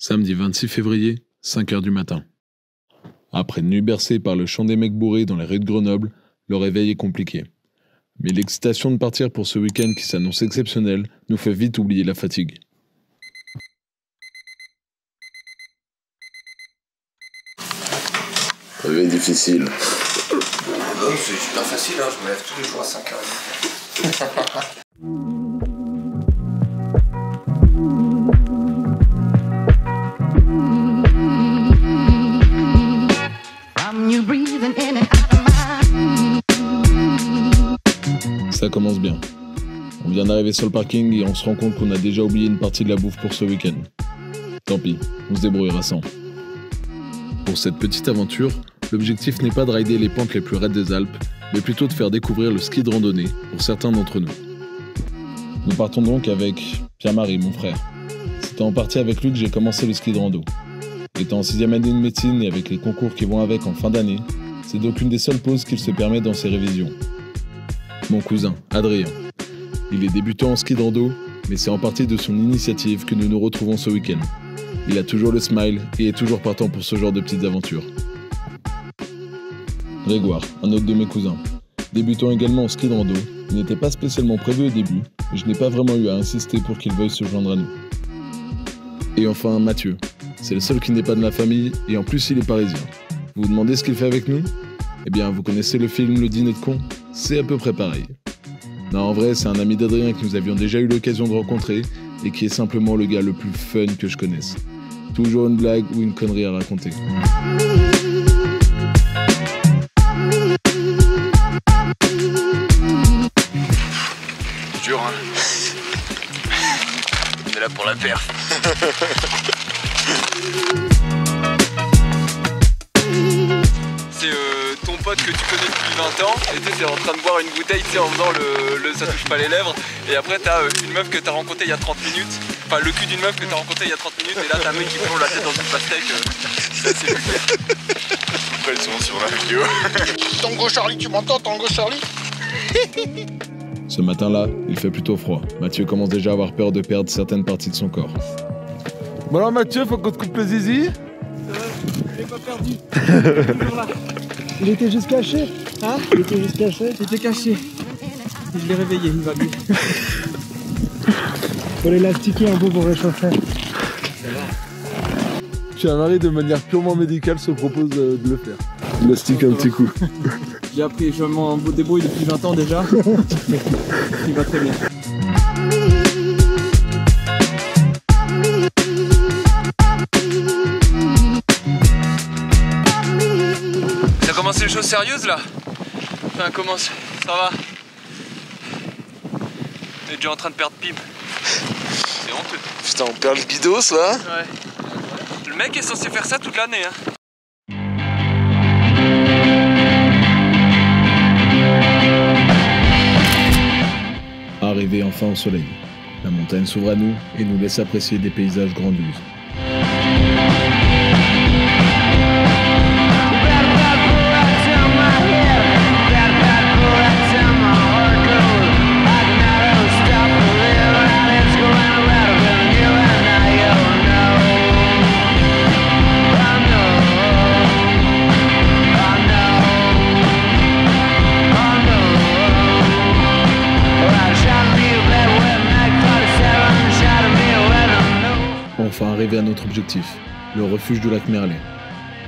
Samedi 26 février, 5 h du matin. Après une nuit bercée par le chant des mecs bourrés dans les rues de Grenoble, le réveil est compliqué. Mais l'excitation de partir pour ce week-end qui s'annonce exceptionnel nous fait vite oublier la fatigue. Réveil difficile. C'est super facile, hein, je me lève tous les jours à 5 h. Ça commence bien. On vient d'arriver sur le parking et on se rend compte qu'on a déjà oublié une partie de la bouffe pour ce week-end. Tant pis, on se débrouillera sans. Pour cette petite aventure, l'objectif n'est pas de rider les pentes les plus raides des Alpes, mais plutôt de faire découvrir le ski de randonnée pour certains d'entre nous. Nous partons donc avec Pierre-Marie, mon frère. C'était en partie avec lui que j'ai commencé le ski de rando. Étant en 6e année de médecine et avec les concours qui vont avec en fin d'année, c'est donc une des seules pauses qu'il se permet dans ses révisions. Mon cousin, Adrien. Il est débutant en ski de rando, mais c'est en partie de son initiative que nous nous retrouvons ce week-end. Il a toujours le smile et est toujours partant pour ce genre de petites aventures. Grégoire, un autre de mes cousins. Débutant également en ski de rando, il n'était pas spécialement prévu au début, mais je n'ai pas vraiment eu à insister pour qu'il veuille se joindre à nous. Et enfin Mathieu. C'est le seul qui n'est pas de ma famille et en plus il est parisien. Vous vous demandez ce qu'il fait avec nous ? Eh bien, vous connaissez le film Le Dîner de Con ? C'est à peu près pareil. Non, en vrai, c'est un ami d'Adrien que nous avions déjà eu l'occasion de rencontrer et qui est simplement le gars le plus fun que je connaisse. Toujours une blague ou une connerie à raconter. Dur, hein. On est là pour la perf. C'est ton pote que tu connais depuis 20 ans et tu es en train de boire une bouteille en faisant le ça touche pas les lèvres, et après t'as une meuf que t'as rencontrée il y a 30 minutes, enfin le cul d'une meuf que t'as rencontrée il y a 30 minutes, et là t'as un mec qui plonge la tête dans une pastèque. C'est assez vulgaire. Après ils sont sur la vidéo. Tango Charlie, tu m'entends, Tango Charlie? Ce matin-là, il fait plutôt froid. Mathieu commence déjà à avoir peur de perdre certaines parties de son corps. Bon alors Mathieu, faut qu'on te coupe le zizi. Je l'ai pas perdu. Toujours là. Il était juste caché. Hein? Il était juste caché. Il était caché. Et je l'ai réveillé, il va mieux. Faut l'élastiquer un peu pour réchauffer. Pierre-Marie, de manière purement médicale, se propose de le faire. Élastique un petit coup. J'ai appris, je m'en débrouille depuis 20 ans déjà. Il va très bien. T'as commencé les choses sérieuses là? Enfin, comment ça va? T'es déjà en train de perdre pipe. C'est honteux. Putain, on perd le guidos là. Ouais. Le mec est censé faire ça toute l'année, hein. Arrivé enfin au soleil, la montagne s'ouvre à nous et nous laisse apprécier des paysages grandioses. Enfin arrivé à notre objectif, le refuge du lac Merlet.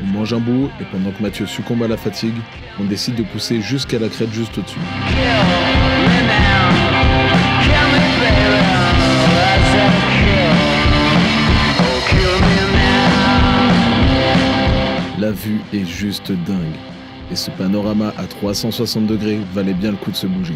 On mange un bout et pendant que Mathieu succombe à la fatigue, on décide de pousser jusqu'à la crête juste au-dessus. La vue est juste dingue et ce panorama à 360 degrés valait bien le coup de se bouger.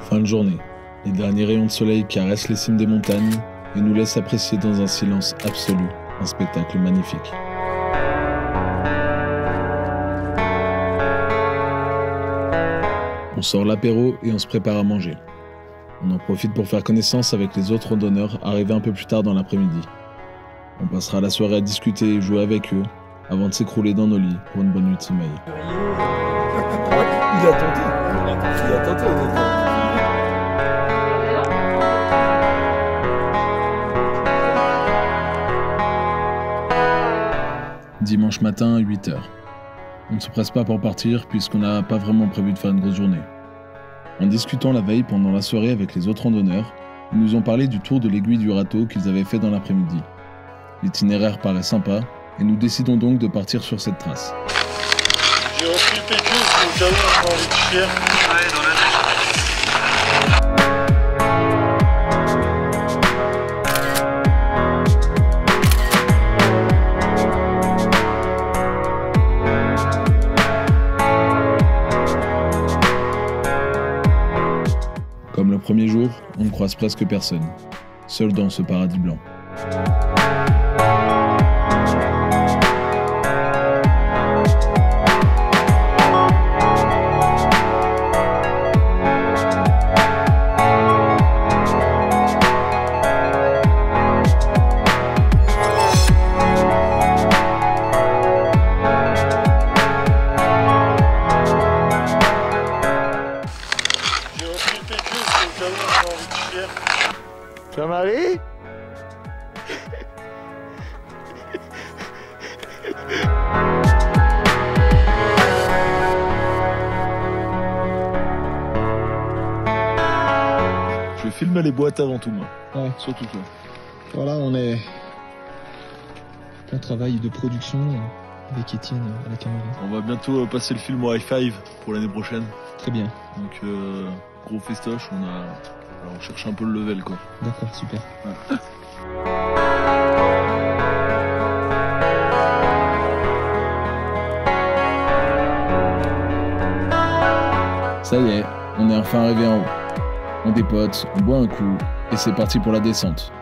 Fin de journée. Les derniers rayons de soleil caressent les cimes des montagnes et nous laissent apprécier dans un silence absolu un spectacle magnifique. On sort l'apéro et on se prépare à manger. On en profite pour faire connaissance avec les autres randonneurs arrivés un peu plus tard dans l'après-midi. On passera la soirée à discuter et jouer avec eux avant de s'écrouler dans nos lits pour une bonne nuit de sommeil. Il a tenté. Dimanche matin à 8h. On ne se presse pas pour partir puisqu'on n'a pas vraiment prévu de faire une grosse journée. En discutant la veille pendant la soirée avec les autres randonneurs, ils nous ont parlé du tour de l'aiguille du râteau qu'ils avaient fait dans l'après-midi. L'itinéraire paraît sympa et nous décidons donc de partir sur cette trace. J'ai repris le PQ, au cas où on a envie de chier. Ouais, dans la neige. Comme le premier jour, on ne croise presque personne, seul dans ce paradis blanc. Jean-Marie ? Je filme les boîtes avant tout, moi. Ouais. Surtout ça. Voilà, on est en travail de production avec Étienne à la caméra. On va bientôt passer le film au high five pour l'année prochaine. Très bien. Donc gros festoche, on cherche un peu le level quoi. D'accord, super. Ouais. Ça y est, on est enfin arrivé en haut. On dépote, on boit un coup et c'est parti pour la descente.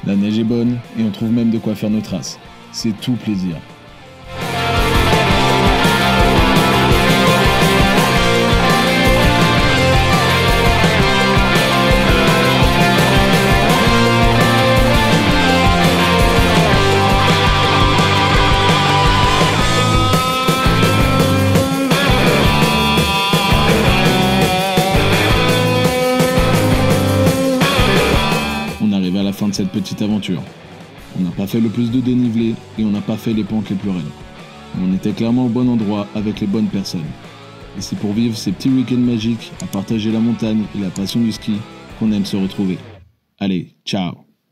La neige est bonne et on trouve même de quoi faire nos traces. C'est tout plaisir. On arrive à la fin de cette petite aventure. On n'a pas fait le plus de dénivelé et on n'a pas fait les pentes les plus raides. Mais on était clairement au bon endroit avec les bonnes personnes. Et c'est pour vivre ces petits week-ends magiques à partager la montagne et la passion du ski qu'on aime se retrouver. Allez, ciao!